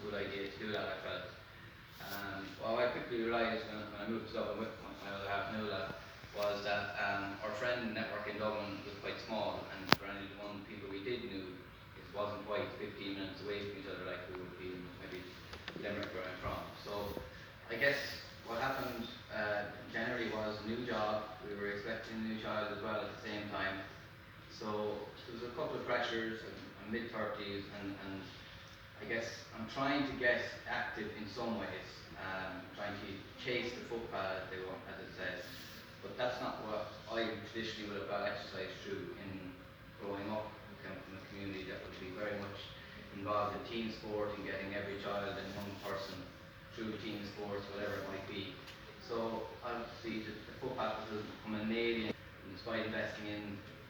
good idea to do that, I felt. What I quickly realised when I moved to Dublin with my other half, Nuala, was that our friend network in Dublin was quite small, and for any one people we did knew, it wasn't quite 15 minutes away from each other like we would be in maybe Limerick where I'm from. So I guess what happened generally was a new job. We were expecting a new child as well at the same time. So there was a couple of pressures. I'm mid-30s, and I guess I'm trying to get active in some ways, trying to chase the football, as they want, as it says. But that's not what I traditionally would have got exercise through in growing up. I come from a community that would be very much involved in team sport and getting every child and young person through team sports, whatever it might be. So obviously the football has become an alien, despite investing in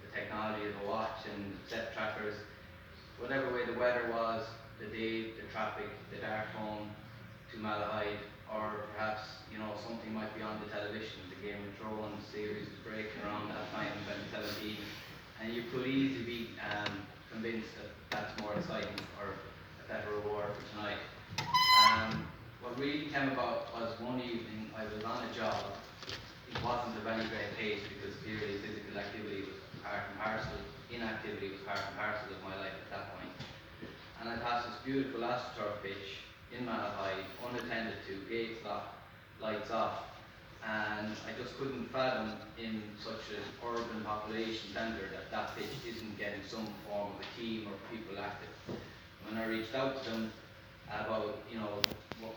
the technology of a watch and step trackers. Whatever way the weather was, the day, the traffic, the dark home to Malahide, or perhaps something might be on the television. The Game of Thrones series was breaking around that time in 2017, and you could easily be convinced that that's more exciting or a better reward for tonight. What really came about was one evening I was on a job. It wasn't of any great pace because clearly physical activity was part and parcel, inactivity was part and parcel of my life at that point. And I passed this beautiful AstroTurf pitch in Malahide, unattended to, gates locked, lights off, and I just couldn't fathom in such an urban population centre that that pitch isn't getting some form of a team or people active. When I reached out to them about,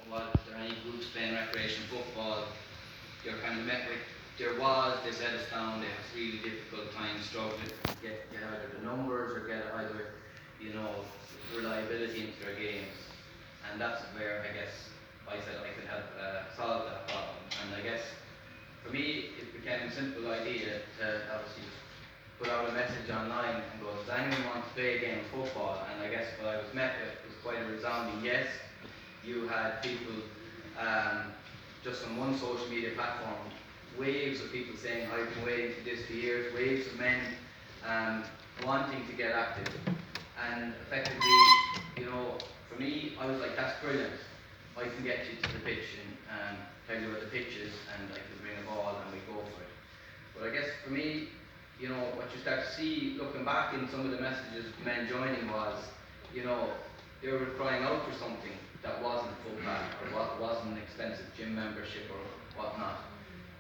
was there any groups playing recreation football, you're kind of met with, they set us down, they have really difficult time struggling to get either the numbers or get either, reliability into their games. And that's where I guess I said I could help solve that problem. And I guess for me it became a simple idea to obviously put out a message online and go, does anyone want to play a game of football? And I guess what I was met with was quite a resounding yes. You had people just on one social media platform, waves of people saying, I've been waiting for this for years, waves of men wanting to get active. And effectively, for me, I was like, that's brilliant. I can get you to the pitch and tell you where the pitch is, and I can bring a ball and we go for it. But I guess for me, what you start to see, looking back in some of the messages of men joining was, they were crying out for something that wasn't football or wasn't an expensive gym membership or whatnot.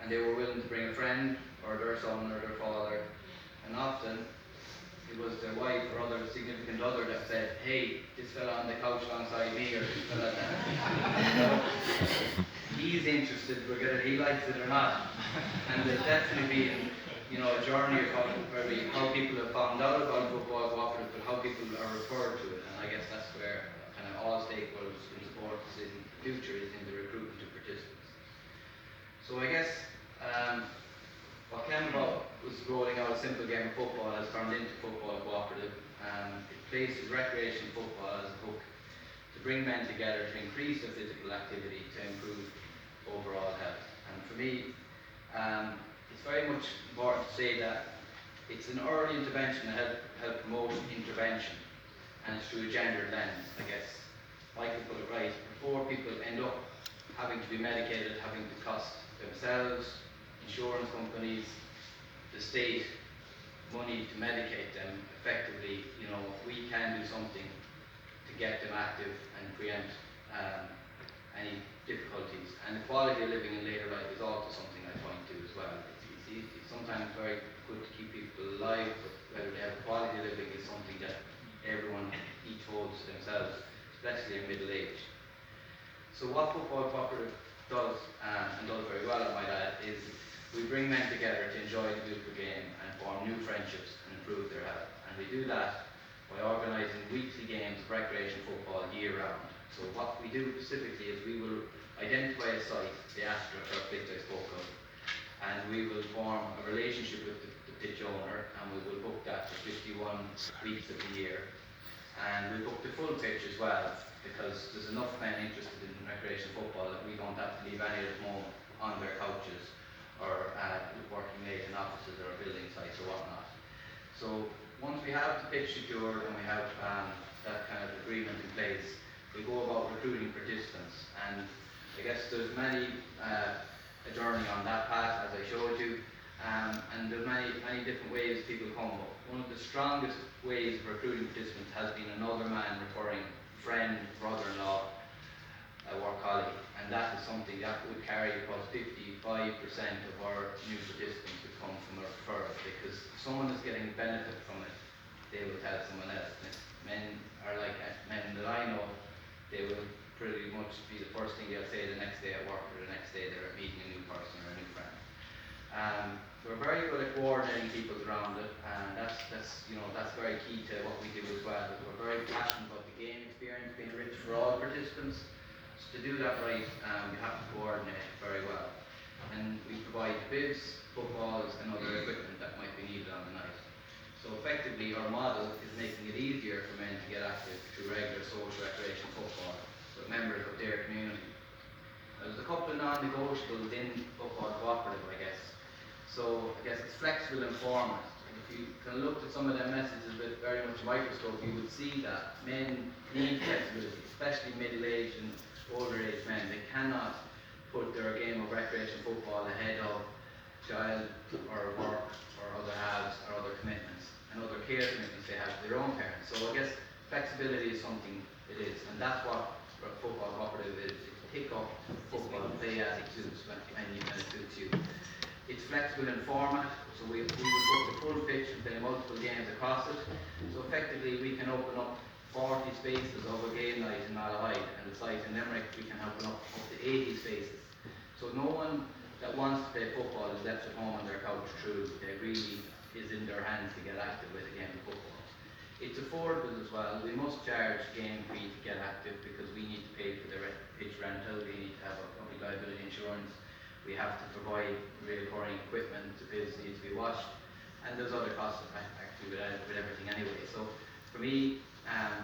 And they were willing to bring a friend or their son or their father, and often it was their wife or other significant other that said, hey, this fella on the couch alongside me, or this fella he's interested, whether he likes it or not. And there's definitely been, a journey of how people have found out about football cooperative, but how people are referred to it. And I guess that's where kind of all stakeholders in sport in the future is in the recruitment of participants. So I guess what came about was rolling out a simple game of football has turned into football cooperative. It places recreation football as a hook to bring men together to increase their physical activity to improve overall health. And for me, it's very much important to say that it's an early intervention to help promote intervention, and it's through a gendered lens, I guess. Michael put it right, before people end up having to be medicated, having to cost themselves, insurance companies, the state, money to medicate them effectively, we can do something to get them active and preempt any difficulties. And the quality of living in later life is also something I point to as well. It's sometimes very good to keep people alive, but whether they have quality of living is something that everyone each holds to themselves, especially in middle age. So what Football Cooperative does, and does very well I might add, is we bring men together to enjoy the beautiful game and form new friendships and improve their health. And we do that by organising weekly games of recreation football year round. So what we do specifically is we will identify a site, the AstroTurf pitch I spoke of, and we will form a relationship with the pitch owner, and we will book that for 51 weeks of the year. And we book the full pitch as well, because there's enough men interested in recreation football that we don't have to leave any of them on their couches or working late in offices or building sites or whatnot. So once we have the pitch secured and we have that kind of agreement in place, we go about recruiting I guess there's many a journey on that path, as I showed you, and there's many different ways people come. But one of the strongest ways of recruiting participants has been another man referring friend, brother-in-law, a work colleague, and that is something that would carry across 55% of our new participants would come from a referral, because if someone is getting benefit from it, they will tell someone else. And if men are like men that I know, they will pretty much be the first thing they'll say the next day at work or the next day they're meeting a new person or a new friend. We're very good at coordinating people around it, and that's very key to what we do as well. We're very passionate about the game experience being rich for all participants. So to do that right, we have to coordinate very well. And we provide bibs, footballs and other equipment that might be needed on the night. So effectively our model is making it easier for men to get active through regular social recreation football with members of their community. There's a couple of non-negotiables in football cooperative, I guess. So I guess it's flexible in format. If you can look at some of their messages with very much a microscope, you would see that men need flexibility, especially middle-aged and older-aged men. They cannot put their game of recreation football ahead of child or work or other halves or other commitments and other care commitments they have to their own parents. So I guess flexibility is something it is, and that's what football cooperative is. It's pick up football, play as it suits when it suits you. It's flexible in format, so we will put the full pitch and play multiple games across it. So effectively we can open up 40 spaces over game night in Malahide, and the site in Limerick we can open up to 80 spaces. So no one that wants to play football is left at home on their couch through. It really is in their hands to get active with a game of football. It's affordable as well. We must charge game fee to get active because we need to pay for the pitch rental, we need to have a public liability insurance, we have to provide recurring equipment, the bibs need to be washed, and there's other costs actually with everything anyway. So for me,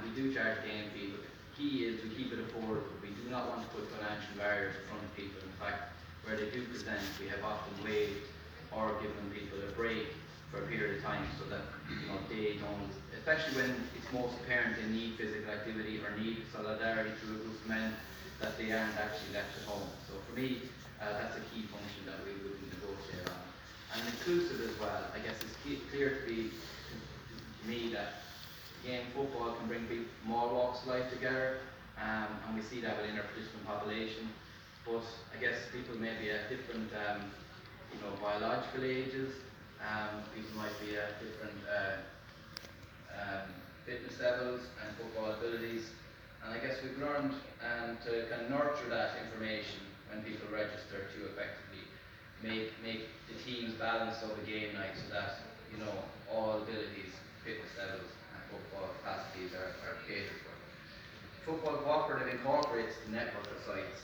we do charge game fee, but the key is we keep it affordable. We do not want to put financial barriers in front of people. In fact, where they do present, we have often waived or given people a break for a period of time so that they don't, especially when it's most apparent they need physical activity or need solidarity through a group of men, that they aren't actually left at home. So for me, that's a key function that we would negotiate on. And inclusive as well. I guess it's clear to me that game football can bring people from all walks of life together, and we see that within our participant population. But I guess people may be at different biological ages. People might be at different fitness levels and football abilities, and I guess we've learned to kind of nurture that information when people register to effectively make the teams balanced over game night so that all abilities, fitness levels and football capacities are catered for. Football cooperative incorporates the network of sites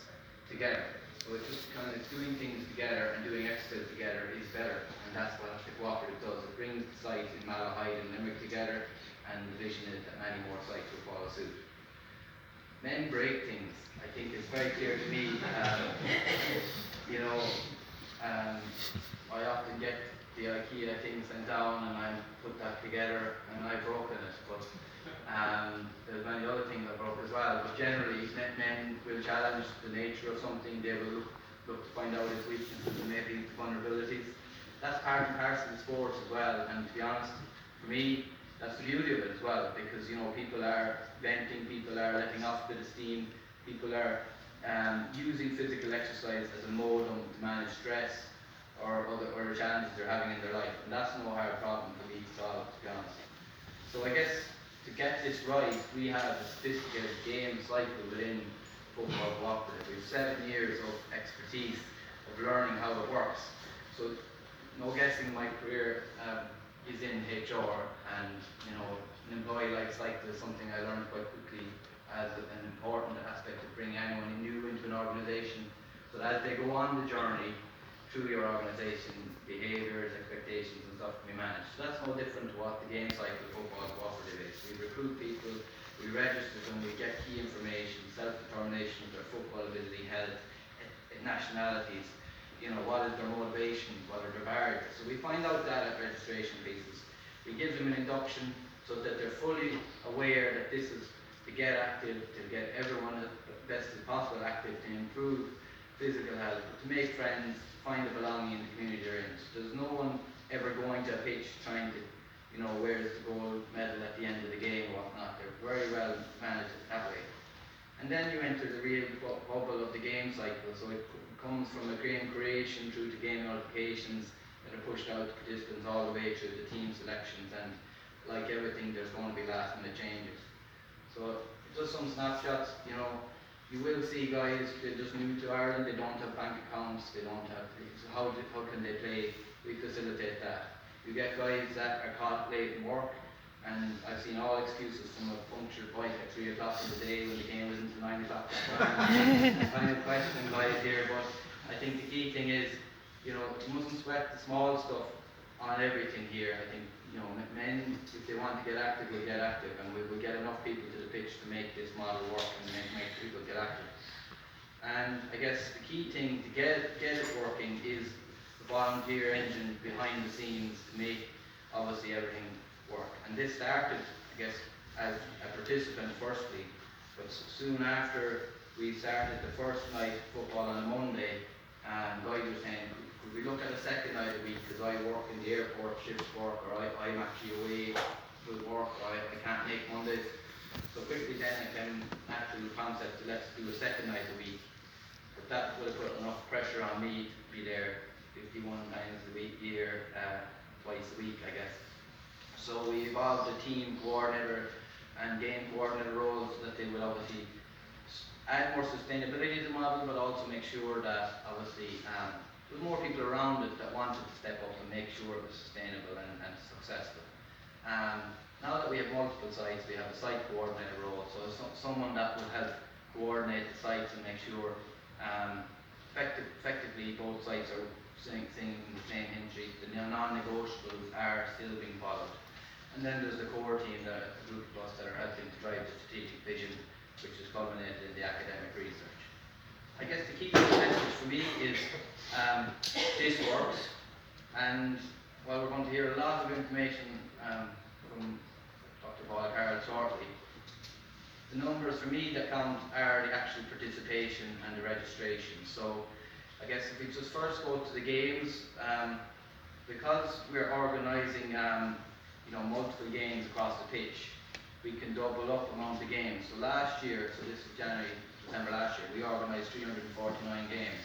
together. So it's just kind of doing things together and doing extras together is better, and that's what the cooperative does. It brings the sites in Malahide and Limerick together, and the vision is that many more sites will follow suit. Men break things. I think it's very clear to me. I often get the IKEA thing sent down and I put that together and I've broken it, but there's many other things I broke as well. But generally, men will challenge the nature of something. They will look to find out its weaknesses and maybe vulnerabilities. That's part and parcel of sports as well. And to be honest, for me, that's the beauty of it as well, because people are venting, people are letting off a bit of steam, people are using physical exercise as a modem to manage stress or the challenges they're having in their life, and that's no hard problem for me to solve, to be honest. So I guess to get this right, we have a sophisticated game cycle within football cooperative. We have 7 years of expertise of learning how it works. So no guessing, my career is in HR, and an employee life cycle is something I learned quite quickly as an important aspect of bringing anyone new into an organisation, so that as they go on the journey through your organisation, behaviours, expectations and stuff can be managed. So that's no different to what the game cycle football cooperative is. We recruit people, we register them, we get key information, self-determination of their football ability, health, nationalities, what is their motivation, what are their barriers. So we find out that at registration pieces. We give them an induction so that they're fully aware that this is the get active, to get everyone as best as possible active, to improve physical health, to make friends, find a belonging in the community you're in. So there's no one ever going to a pitch trying to, where's the gold medal at the end of the game or whatnot. They're very well managed that way. And then you enter the real bubble of the game cycle. So it comes from a game creation through to game notifications that are pushed out to participants all the way through the team selections. And like everything, there's going to be last minute changes. So just some snapshots, you will see guys, they're just new to Ireland, they don't have bank accounts, they don't have, so how can they play? We facilitate that. You get guys that are caught late in work, and I've seen all excuses from a punctured bike at 3 o'clock in the day when the game was until 9 o'clock. Kind of questioning guys here, but I think the key thing is, you mustn't sweat the small stuff on everything here. I think, men, if they want to get active, will get active, and we will get enough people to the pitch to make this model work and make people get active. And I guess the key thing to get it working is the volunteer engine behind the scenes to make obviously everything work. And this started, I guess, as a participant firstly, but soon after we started the first night football on a Monday, and guys were saying, could we look at a second night a week, because I work in the airport, shifts work, or I'm actually away with work, or I can't make Mondays. So quickly then it came natural concept to let's do a second night a week. But that would have put enough pressure on me to be there 51 times a year, twice a week, I guess. So we evolved a team coordinator and game coordinator roles so that they would obviously add more sustainability to the model, but also make sure that obviously there was more people around it that wanted to step up and make sure it was sustainable and successful. Now that we have multiple sites, we have a site coordinator role, so someone that will help coordinate the sites and make sure effectively both sites are singing the same hymn sheet. The non-negotiables are still being followed. And then there's the core team, the group of us that are helping to drive the strategic vision, which is culminated in the academic research. I guess the key message for me is this works, and while we're going to hear a lot of information from Dr. Paul Carroll shortly, the numbers for me that count are the actual participation and the registration. So I guess if we just first go to the games, because we're organising multiple games across the pitch, we can double up amount of games. So last year, so this is December last year, we organised 349 games,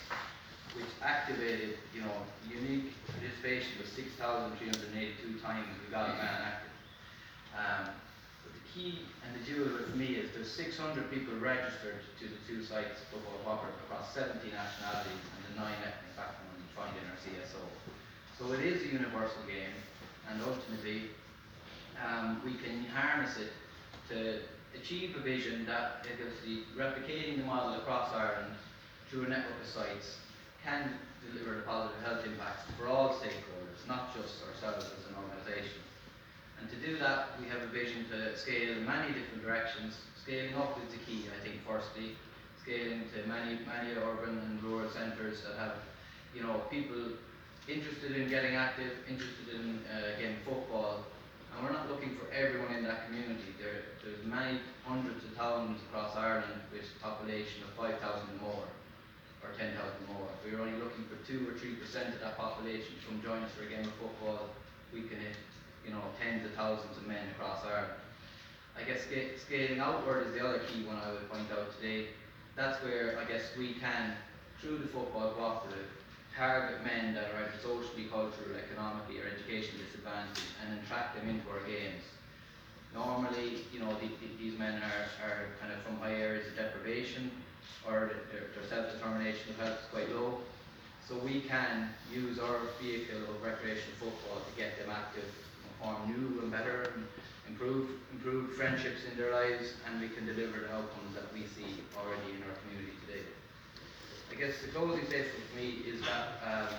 which activated, unique participation was 6,382 times we got a man active. But the key and the jewel for me is there's 600 people registered to the two sites of Football Whopper across 70 nationalities and the 9 ethnic backgrounds defined in our CSO. So it is a universal game, and ultimately we can harness it to achieve a vision that obviously replicating the model across Ireland through a network of sites can deliver the positive health impacts for all stakeholders, not just ourselves as an organisation. And to do that, we have a vision to scale in many different directions. Scaling up is the key, I think, firstly. Scaling to many urban and rural centres that have, people interested in getting active, interested in getting football. And we're not looking for everyone in that community. There's many hundreds of thousands across Ireland with a population of 5,000 more, or 10,000 more. If we're only looking for 2 or 3% of that population to come join us for a game of football, we can hit, tens of thousands of men across Ireland. I guess scaling outward is the other key one I would point out today. That's where I guess we can, through the football cooperative, target men that are either socially, culturally, economically, or educationally disadvantaged and attract them into our games. Normally, these men are kind of from high areas of deprivation, or their self-determination of health is quite low. So we can use our vehicle of recreational football to get them active, form new and better, and improve friendships in their lives, and we can deliver the outcomes that we see already in our community today. I guess the closing statement for me is that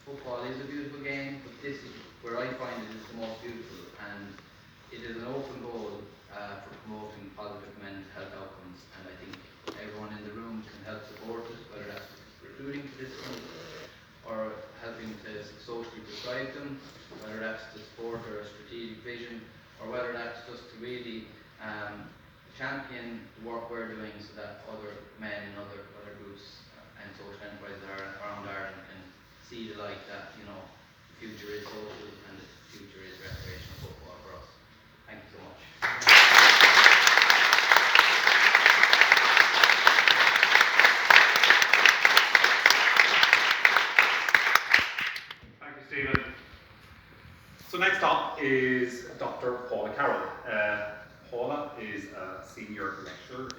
football is a beautiful game, but this is where I find it is the most beautiful, and it is an open goal for promoting positive men's health outcomes, and I think everyone in the room can help support it, whether that's recruiting participants or helping to socially prescribe them, whether that's to support our strategic vision, or whether that's just to really champion the work we're doing so that other men and other groups and social enterprises around Ireland can see the light that, you know, the future is social and the future is recreational football for us. Thank you so much. Thank you, Stephen. So next up is Dr. Paula Carroll. Paula is a senior lecturer in